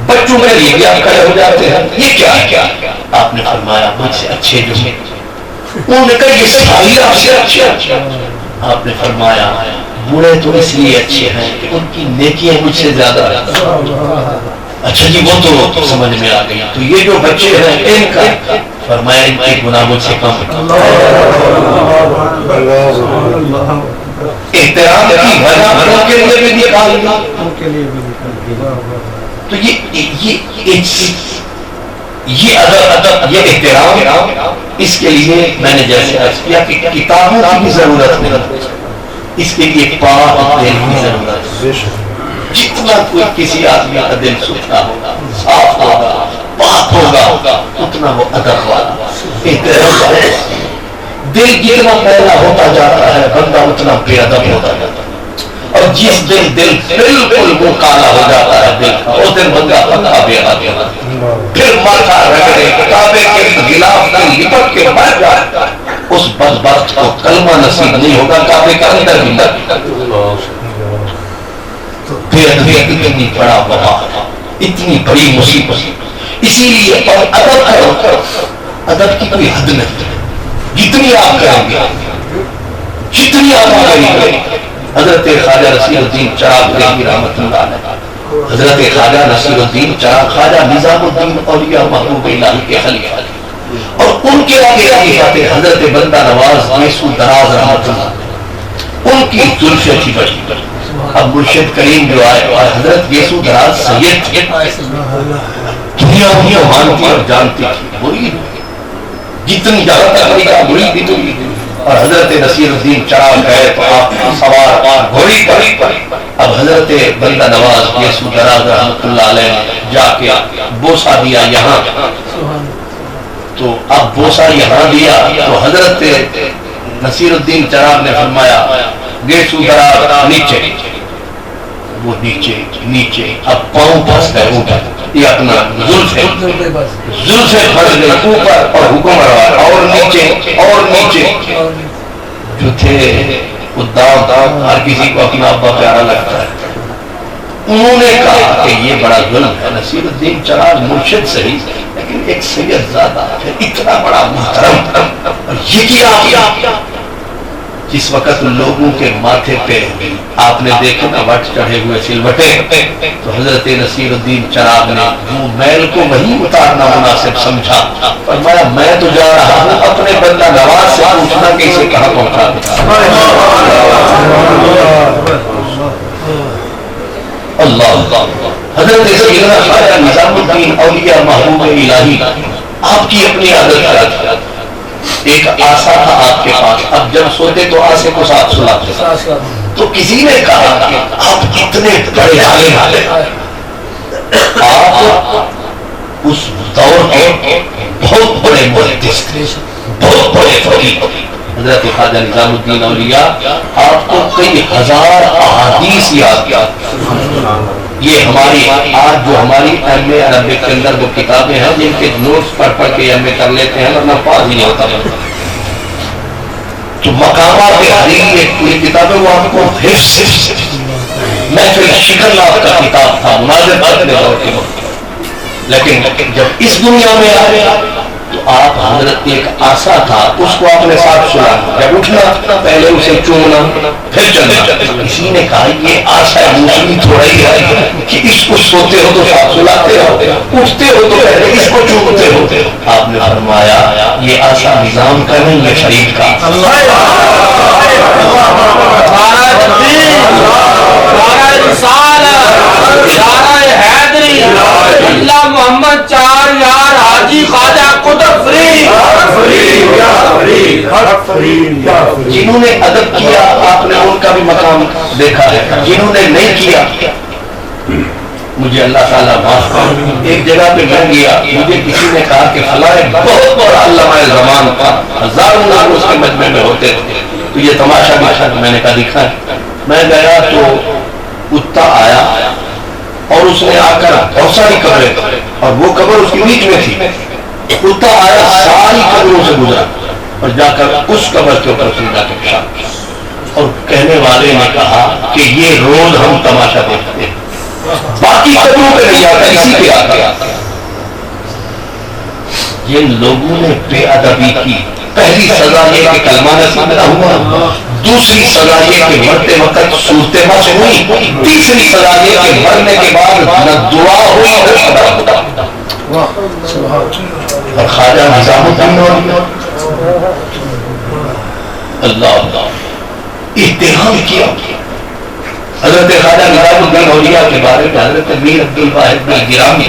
بچوں کے لیے بھی آپ کھڑے ہو جاتے ہیں، یہ کیا ہے؟ آپ نے فرمایا مجھ سے اچھے جو ہیں. انہوں نے کہا یہ ساری آپ سے اچھے. آپ نے فرمایا بوڑھے تو اس لیے اچھے ہیں کہ ان کی نیکیاں مجھ سے زیادہ ہیں. اچھا جی وہ تو سمجھ میں آ گئی. تو یہ جو بچے ہیں ان کا فرمایا ان کے گناہ مجھ سے کم. احترام کی وجہ کے لیے بھی نکال دی. تو یہ یہ ادب یہ احترام اس کے لیے میں نے جیسے عرض کیا کہ کتابوں کی بھی ضرورت نہیں، اس کے لیے پاک دل کی ضرورت ہے۔ جتنا کوئی کسی آدمی کا دل ستھرا ہوگا، صاف ہوگا، پاک ہوگا، اتنا وہ ادب والا احترام والا۔ دل جتنا پہلا ہوتا جاتا ہے بندہ اتنا بے ادب ہوتا جاتا ہے، اور جس دن دل بالکل وہ کالا ہو جاتا ہے دل کا، اس دن بندہ پکا بے ادب ہوتا ہے، پھر ماتھا رگڑے کعبے کے غلاف میں لپٹ کے مر جائے، اس بدبخت کو کلمہ نصیب نہیں ہوگا کعبے کا اندر بھی بے ادبی اتنی بڑا وبا، اتنی بڑی مصیبت۔ اسی لیے اور ادب کرو، ادب کی کوئی حد نہیں، جتنی آپ کریں گے جتنی آپ کریں گے۔ حضرت خواجہ نصیر الدین چراغ دہلوی رحمۃ اللہ علیہ، حضرت خواجہ نصیر الدین چراغ خواجہ نظام الدین اولیاء محبوب الہی کے خلیفہ، اور ان کے آگے خلیفہ تھے حضرت بندہ نواز گیسو دراز رحمۃ اللہ، ان کی زلفیں تھی بڑی۔ اب مرشد کریم جو آئے اور حضرت گیسو دراز سید تھے، دنیا انہیں مانتی اور جانتی تھی، وہی جتنی جہاں تک نکا بری بھی، اور حضرت نصیر الدین چراغ گئے تو آپ سوار گھوڑی پر۔ اب حضرت بندہ نواز گیسو دراز رحمۃ اللہ علیہ جا کے بوسہ دیا یہاں، تو اب بوسہ یہاں دیا تو حضرت نصیر الدین چراغ نے فرمایا گیسو دراز نیچے، وہ نیچے نیچے، اب پاؤں پھنس گئے اوپر، یہ اپنا زلفیں پھنس گئے اوپر، اور حکم رہا اور نیچے اور نیچے۔ جو تھے وہ دام ہر کسی کو اپنا ابا پیارا لگتا ہے، انہوں نے کہا کہ یہ بڑا ظلم ہے، نصیر الدین چراغ مرشد صحیح لیکن ایک سید زادہ ہے، اتنا بڑا محترم، اور یہ کیا جس وقت لوگوں کے ماتھے پہ آپ نے دیکھا نا وٹ چڑھے ہوئے سلوٹے، تو حضرت نصیر الدین چراغ نے وہ میل کو وہی اتارنا مناسب سمجھا، فرمایا میں تو جا رہا ہوں اپنے بندہ نواز سے پوچھنا کہ اسے کہاں پہنچا دیا۔ اللہ حضرت سیدنا خواجہ نظام الدین اولیاء محبوب الہی، آپ کی اپنی عادت ہے، ایک آسا تھا آپ کے پاس، اب جب سوتے تو آسے کو ساتھ سلاتے، تو کسی نے کہا کہ آپ اتنے بڑے عالم آپ اس دور کے بہت بڑے محدث، بہت بڑے فقیہ، حضرت خواجہ نظام الدین اولیاء آپ کو کئی ہزار احادیث یاد، یہ ہماری آج جو ہماری ایم اے عربک کے اندر وہ کتابیں ہیں جن کے نوٹس پڑھ پڑھ کے ایم اے کر لیتے ہیں ورنہ پاس ہی نہیں ہوتا، تو مقامات حریری ایک پوری کتاب ہے، وہ آپ کو حفظ محفل شکر لاف کا کتاب تھا مناظر کرنے دور کے وقت، لیکن جب اس دنیا میں آئے تو آپ حضرت ایک آسا تھا اس کو آپ نے ساتھ سلانا، جب اٹھنا پہلے اسے چومنا پھر چلنا، کسی نے کہا یہ آسا دوسری تھوڑا ہی ہے کہ اس کو سوتے ہو تو ساتھ سلاتے ہو، اٹھتے ہو تو پہلے اس کو چومتے ہو، آپ نے فرمایا یہ آسا نظام کا نہیں ہے شریف کا۔ اللہ محمد چار یار حاجی خواجہ قطب فرید، جنہوں نے ادب کیا آپ نے ان کا بھی مقام دیکھا ہے، جنہوں نے نہیں کیا مجھے اللہ تعالیٰ معاف کر۔ ایک جگہ پہ میں گیا، مجھے کسی نے کہا کہ فلاں بہت بڑا علامہ زمان تھا، ہزاروں لوگ اس کے مجمع میں ہوتے تھے، تو یہ تماشا دیکھا، میں نے کہا دکھا ہے۔ میں گیا تو کتا آیا اور اس نے آ کر بہت ساری قبریں، اور وہ قبر اس کے بیچ میں تھی، کتا آیا ساری قبروں سے گزرا اور جا کر اس قبر کے اوپر سجدہ کے پیشاب، اور کہنے والے نے کہا کہ یہ روز ہم تماشا دیکھتے ہیں، باقی قبروں پہ نہیں آتا، اسی پہ آتا۔ جن لوگوں نے بے ادبی کی، پہلی سزا یہ کہ کلمہ نصیب نہ ہوا، دوسری سزا یہ کہ مرتے وقت صورت مس ہوئی، تیسری سزا یہ کہ مرنے کے بعد نہ دعا ہوئی نہ صدا۔ اور خواجہ نظام الدین اللہ احترام کیا حضرت خواجہ نظام الدین اولیاء کے بارے میں حضرت میر عبد الواحد بن گرامی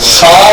7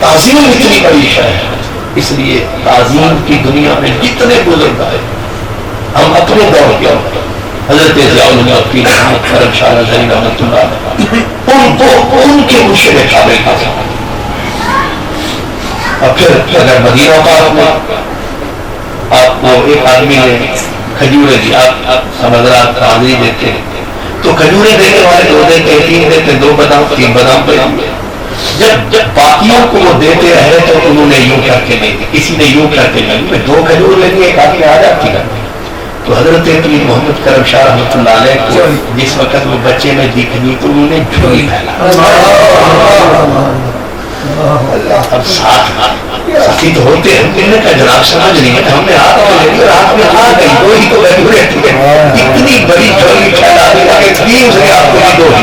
تعظیم اتنی بڑی شے ہے، اس لیے تعظیم کی دنیا میں جتنے بزرگ آئے، ہم اپنے دور کے حضرت ضیاء الدین محمد کرم شاہ رضی رحمۃ اللہ ان کو ان کے مرشد کامل کا تھا۔ اور پھر اگر مدینہ پاک میں آپ کو ایک آدمی نے کھجورے دی، آپ سمجھدار حاضری دیتے ہیں تو کھجورے دینے والے 2 دیتے 3 دیتے 2 بادام 3 بادام پہ جب باقیوں کو وہ دیتے رہے تو انہوں نے یوں کر کے نہیں دی، کسی نے یوں کر کے نہیں، 2 کھجور لیں گے ایک آدمی آ جاتی ہے۔ تو حضرت پیر محمد کرم شاہ رحمۃ اللہ علیہ کو جس وقت وہ بچے میں دکھنی تو انہوں نے جھولی پھیلا، اب ساتھ ساتھی تو ہوتے ہیں، انہوں نے کہا جناب سمجھ نہیں ہے، ہم نے ہاتھ میں لے لی اور ہاتھ میں آ گئی 2 ہی تو کھجوریں تھیں، اتنی بڑی جھولی پھیلا دی کہ 3 سے آپ کو 2 ہی۔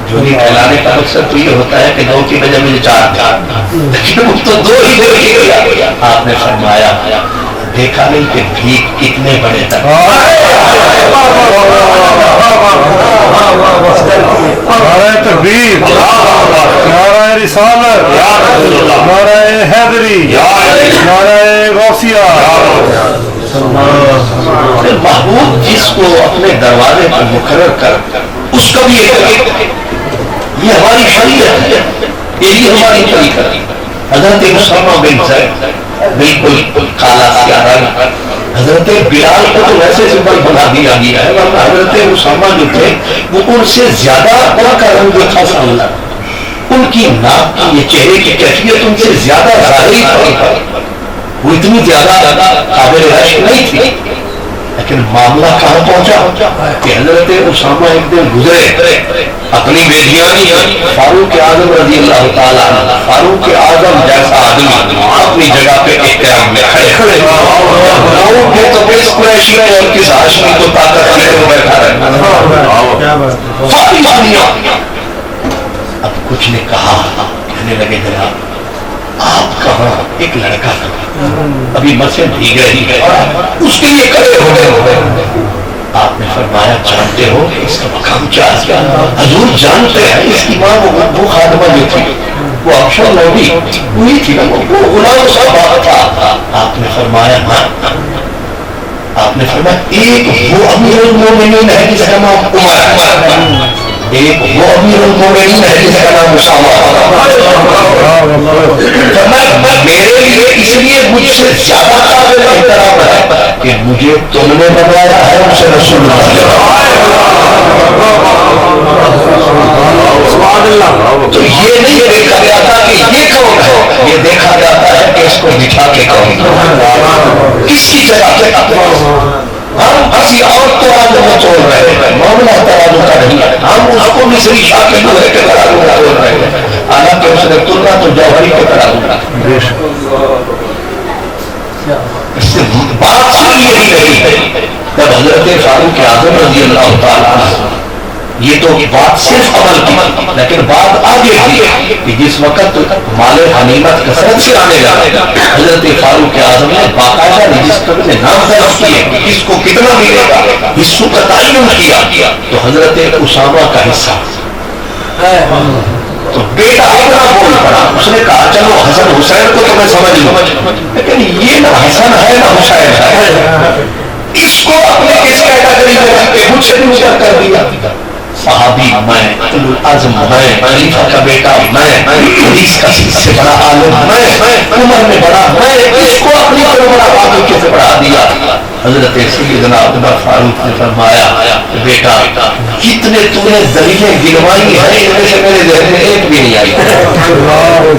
جھولی پھیلانے کا مقصد تو یہ ہوتا ہے کہ 2 کی وجہ میں 4 لیکن وہ تو 2 ہی دے دیا۔ آپ نے فرمایا دیکھا نہیں کہ بھیک کتنے بڑے تک، نعرہ تکبیر، نعرہ رسالت، نعرہ حیدری، نعرہ غوثیہ۔ محبوب جس کو اپنے دروازے پر مقرر کر اس کا بھی یہ ہماری شریعت ہے، یہی ہماری طریقہ ہے۔ حضرت اسامہ بن زید بالکل کالا سیاہ رنگ، حضرت بلال کو تو ویسے سمبل بنا دیا گیا ہے، ورنہ حضرت اسامہ جو تھے وہ ان سے زیادہ ان کا رنگ جو تھا سامنا، ان کی ناک کی یہ چہرے کی کیفیت ان سے زیادہ ظاہری تھی، وہ اتنی زیادہ قابل رشک نہیں تھی، لیکن معاملہ کہاں پہنچا کہ حضرت اسامہ ایک دن گزرے اپنی بیٹیانی فاروق اعظم رضی اللہ تعالیٰ عنہ، فاروق اعظم جیسا آدمی اپنی جگہ پہ احترام میں کھڑے تو اس قریشی کو اور کس ہاشمی کو طاقت لے کر بیٹھا رہا۔ اب کچھ نے کہا، کہنے لگے جناب آپ کہاں، ایک لڑکا تھا ابھی مسجد بھیگ رہی ہے اس کے لیے کھڑے ہو گئے۔ آپ نے فرمایا جانتے ہو کہ اس کا مقام کیا ہے؟ حضور جانتے ہیں اس کی ماں وہ خادمہ جو تھی وہ افشا لوگی وہی تھی نا، وہ غلام سا باپ تھا۔ آپ نے فرمایا ہاں، آپ نے فرمایا ایک وہ امیر المومنین ہے جس کا نام عمر ہے، ایک وہ امیر المومنین ہے جس کا نام اسامہ ہے۔ میرے لیے اس لیے مجھ سے زیادہ قابل احترام ہے کہ مجھے تم نے بنوایا ہے اسے رسول اللہ۔ تو یہ نہیں دیکھا جاتا کہ یہ کون ہے، یہ دیکھا جاتا ہے کہ اس کو بٹھا کے کون کس کی جگہ پہ۔ ہم کسی اور کو ترازو میں توڑ رہے ہیں، معاملہ ترازو کا نہیں ہے، ہم اس کو مصری شاہ کے لوہے کے ترازو میں توڑ رہے ہیں، حالانکہ اس نے تلنا تو جوہری کے ترازو کا۔ اس سے بات صرف یہی نہیں ہے جب حضرت فاروق اعظم رضی اللہ تعالیٰ عنہ یہ تو بات صرف عمل کی، لیکن بات آگے تھی کہ جس وقت مال غنیمت کثرت سے آنے لگا حضرت فاروق اعظم نے باقاعدہ رجسٹر میں نام درج کیے کہ کس کو کتنا ملے گا، حصوں کا تعین کیا۔ تو حضرت اسامہ کا حصہ تو بیٹا اپنا بول پڑا، اس نے کہا چلو حسن حسین کو تو میں سمجھ لوں، لیکن یہ نہ حسن ہے نہ حسین ہے، اس کو اپنے کس کیٹیگری میں رکھ کے مجھ سے دوسرا کر دیا۔ صحابی میں، اعظم میں، خلیفہ کا بیٹا میں، حدیث کا سب سے بڑا عالم میں، عمر میں بڑا میں، اس کو اپنی بڑا باقی کیسے بڑھا دیا۔ حضرت سیدنا عمر فاروق نے فرمایا بیٹا جتنے تم نے دلیلیں گنوائی ہیں ان میں سے میرے ذہن میں ایک بھی نہیں آئی،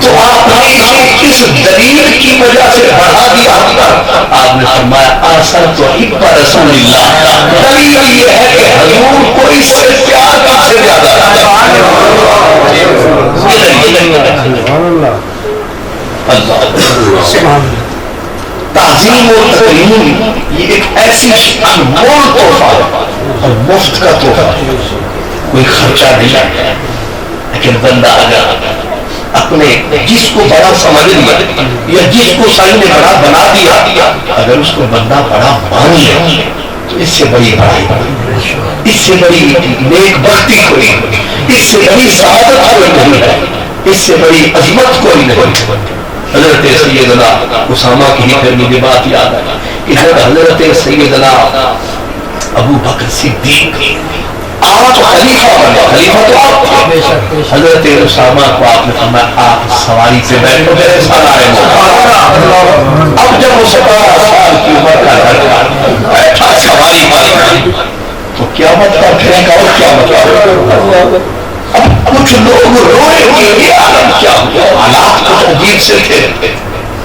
تو آپ نے کس دلیل کی وجہ سے بڑھا دیا؟ آپ نے فرمایا آسر تو حب رسول اللہ، دلیل یہ ہے کہ حضور کو اس سے پیار کس سے زیادہ تعظیم و تکریم یہ ایک ایسی انمول تحفہ ہے اور مفت کا تحفہ، کوئی خرچہ نہیں ہے، لیکن بندہ اگر اپنے جس کو بڑا سمجھ لیا یا جس کو صحیح نے بڑا بنا دیا، اگر اس کو بندہ بڑا مان لے تو اس سے بڑی بڑائی، اس سے بڑی نیک بختی کوئی، اس سے بڑی سعادت کوئی نہیں ہے اس سے بڑی عظمت کوئی نہیں. حضرت سیدنا اسامہ کی ہی پھر مجھے بات یاد آئی کہ حضرت سیدنا ابو بکر صدیق آپ تو خلیفہ بنے, خلیفہ تو آپ تھے. حضرت اسامہ کو آپ نے فرمایا آپ سواری پہ بیٹھو میرے ساتھ آئے. اب جب وہ 17 سال کی عمر کا لڑکا بیٹھا سواری پر تو کیا مطلب پھر کا اور کیا مطلب. اب کچھ لوگ روئے کہ یہ عالم کیا ہوا, حالات کچھ عجیب سے تھے.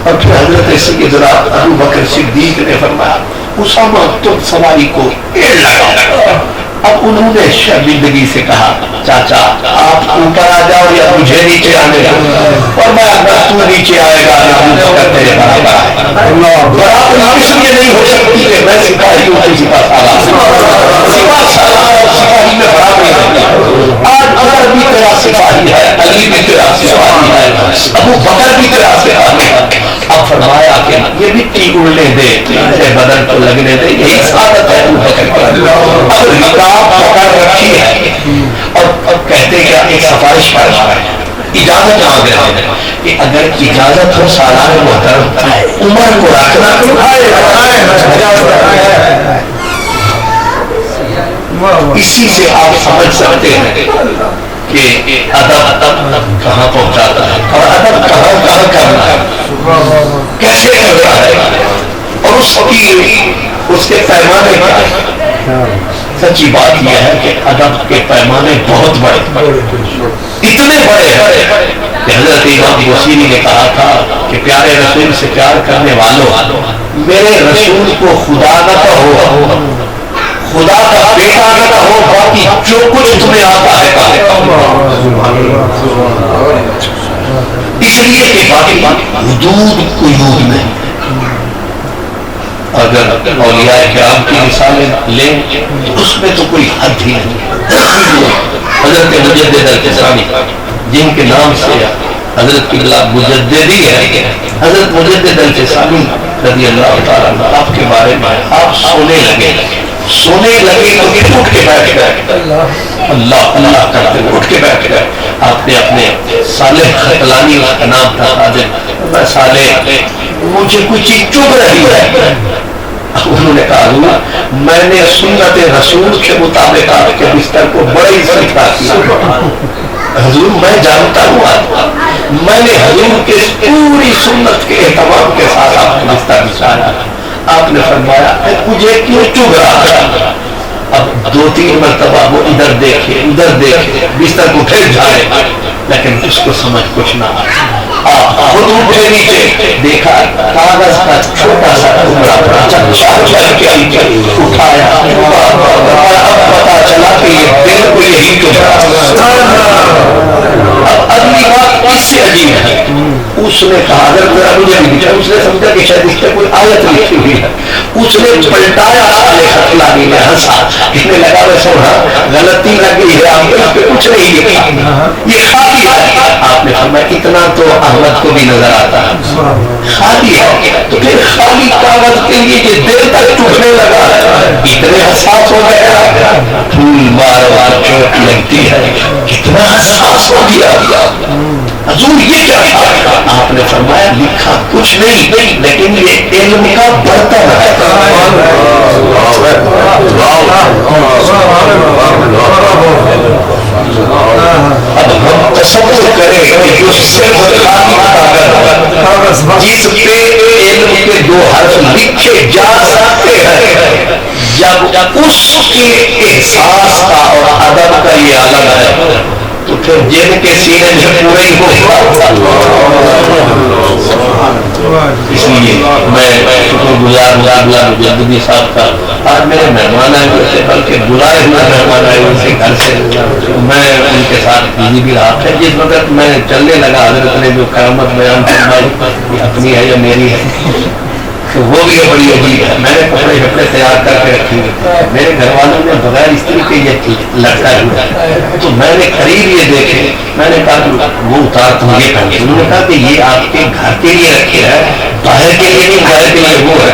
اور پھر حضرت سیدنا ابو بکر صدیق نے فرمایا اسامہ تم سواری کو ایڑ لگاؤ. اب انہوں نے شرمندگی سے کہا چاچا آپ اوپر آ جاؤ یا مجھے نیچے آنے دو. اور میں اگر تو نیچے آئے گا یا ابو بکر تیرے برابر ہے. برابر اس لیے نہیں ہو سکتی کہ میں سپاہی ہوں تو سپاہ سالار, سپاہ سالار اور سپاہی میں برابری ہے. آج عمر بھی تیرا سپاہی ہے, علی بھی تیرا سپاہی ہے, ابو بکر بھی تیرا سپاہی ہے. اب فرمایا کہ یہ مٹی اڑنے دے تیرے بدن کو لگنے دے, یہی سعادت ہے ابو بکر کی. اب رکاب پکڑ رکھی ہے اور کہتے کہ ایک سفارش کر رہا ہے, اجازت مانگ رہے ہیں کہ اگر اجازت ہو سالار محترم عمر کو رکھنا اسی سے آپ سمجھ سکتے ہیں کہ ادب کہاں پہنچاتا ہے اور ادب کہاں کہاں کرنا ہے, کیسے کرتا ہے اور اس کے پیمانے کیا ہے. سچی بات یہ ہے کہ ادب کے پیمانے بہت بڑے, اتنے بڑے کہ حضرت امام بصیری نے کہا تھا کہ پیارے رسول سے پیار کرنے والوں میرے رسول کو خدا نہ کہو, خدا کا بیٹا نہ کہو, باقی جو کچھ تمہیں آتا ہے اس لیے کہ باقی حدود قیود نہیں. اگر اولیاء کرام کی مثالیں لیں تو اس میں تو کوئی حد ہی نہیں. حضرت مجدد الکسانی جن کے نام سے حضرت قبلہ مجددی ہے, حضرت مجدد الکسانی رضی اللہ تعالیٰ عنہ آپ کے بارے میں آپ سونے لگے تو اٹھ کے بیٹھ گئے, اللہ اللہ کرتے اٹھ کے بیٹھ گئے. آپ نے اپنے صالح خطلانی کا نام تھا میں صالح مجھے کوئی چیز چبھ رہی ہے. انہوں نے کہا میں نے سنت رسول کے مطابق آپ کے بستر کو بڑی سیکھا کیا. حضور میں جانتا ہوں میں نے حضور کے پوری سنت کے اہتمام کے ساتھ آپ کے بستر بچھایا. آپ نے فرمایا مجھے کیوں چبھ رہا ہے. اب 2-3 مرتبہ وہ ادھر دیکھے ادھر دیکھے بستر کو پھر جھاڑے لیکن اس کو سمجھ کچھ نہ آیا. خود اٹھے نیچے دیکھا کاغذ کا چھوٹا سا ٹکڑا اٹھایا اور اب پتا چلا کہ یہ بالکل ہی ٹکڑا. اب اگلی بات اس سے عجیب ہے, اس نے کہا اگر مجھے نہیں دکھا, اس نے سمجھا کہ شاید اس پہ کوئی آیت لکھی ہوئی ہے. اس نے پلٹایا صالح خطلانی نے ہنسا, کہنے لگا میں سونا غلطی لگی ہے آپ نے اس پہ کچھ نہیں لکھا, یہ خالی ہے. آپ نے فرمایا اتنا تو احمد کو بھی نظر آتا ہے خالی ہے, تو پھر خالی کاغذ کے لیے یہ دیر تک ٹوٹنے لگا اتنے حساس ہو گیا. پھول بار بار چوٹ لگتی ہے کتنا حساس ہو گیا. حضور یہ کیا تھا؟ آپ نے فرمایا لکھا کچھ نہیں لیکن یہ علم کا برتن ہے. اب ہم تصور کریں کہ جو صرف جس پہ علم کے 2 حرف لکھے جا سکتے ہیں, جب اس کے احساس کا اور ادب کا یہ عالم ہے تو پھر جن کے سینے میں پورے ہی ہوگا. اس لیے میں شکر گزار مجددی صاحب کا. آج میرے مہمان آئے ہوئے تھے بلکہ بلائے ہوئے مہمان آئے ہوئے تھے گھر سے, میں ان کے ساتھ بزی بھی رہا. پھر جس وقت میں چلنے لگا حضرت نے جو کرامت بیان فرمائی اپنی ہے یا میری ہے تو وہ بھی بڑی عجیب ہے. میں نے کپڑے تیار کر کے رکھے ہوئے, میرے گھر والوں نے بغیر استری کے یہ لٹکا ہوا تو میں نے قریب یہ دیکھے. میں نے کہا وہ اتار تم یہ پہنچے. انہوں نے کہا کہ یہ آپ کے گھر کے لیے رکھے ہے, باہر کے لیے نہیں, باہر کے لیے وہ ہے.